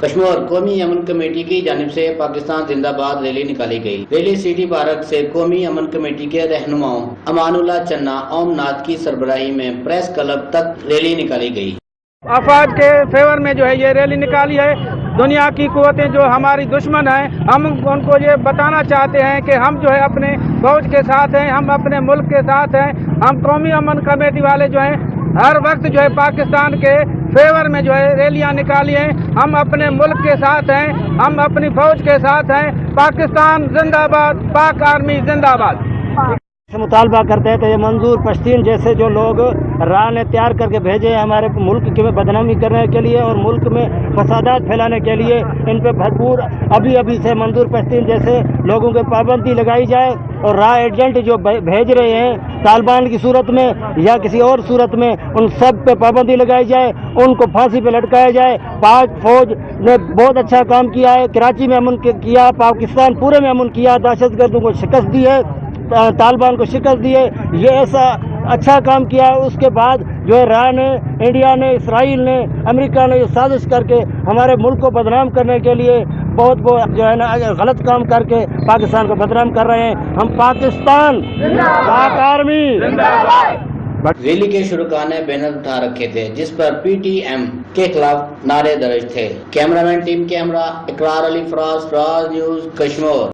कश्मीर कौमी अमन कमेटी की जानिब से पाकिस्तान जिंदाबाद रैली निकाली गई। रैली सिटी पार्क से कौमी अमन कमेटी के रहनुमाओं अमानुल्लाह चन्ना ओमनाथ की सरबराही में प्रेस क्लब तक रैली निकाली गई। अफवाज के फेवर में जो है ये रैली निकाली है। दुनिया की कुव्वतें जो हमारी दुश्मन हैं, हम उनको ये बताना चाहते हैं कि हम जो है अपने फौज के साथ हैं, हम अपने मुल्क के साथ हैं। हम कौमी अमन कमेटी वाले जो हैं हर वक्त जो है पाकिस्तान के फेवर में जो है रैलियां निकाली हैं। हम अपने मुल्क के साथ हैं, हम अपनी फौज के साथ हैं। पाकिस्तान जिंदाबाद, पाक आर्मी जिंदाबाद। से मुतालबा करते हैं तो ये मंजूर पश्तीन जैसे जो लोग राह ने तैयार करके भेजे हमारे मुल्क की बदनामी करने के लिए और मुल्क में फसादात फैलाने के लिए, इन पे भरपूर अभी से मंजूर पश्तीन जैसे लोगों के पाबंदी लगाई जाए और राह एजेंट जो भेज रहे हैं तालिबान की सूरत में या किसी और सूरत में, उन सब पे पाबंदी लगाई जाए, उनको फांसी पे लटकाया जाए। पाक फौज ने बहुत अच्छा काम किया है, कराची में अमन किया, पाकिस्तान पूरे में अमन किया, दहशतगर्दों को शिकस्त दी है, तालिबान को शिकस्त दी है। ये ऐसा अच्छा काम किया है। उसके बाद जो है राह ने, इंडिया ने, इसराइल ने, अमेरिका ने ये साजिश करके हमारे मुल्क को बदनाम करने के लिए बहुत जो है ना गलत काम करके पाकिस्तान को बदनाम कर रहे हैं। हम पाकिस्तान, पाक आर्मी। रैली के शुरुआत ने बैनर उठा रखे थे जिस पर PTM के खिलाफ नारे दर्ज थे। कैमरामैन टीम कैमरा इकरार अली फराज, राज न्यूज़ कश्मीर।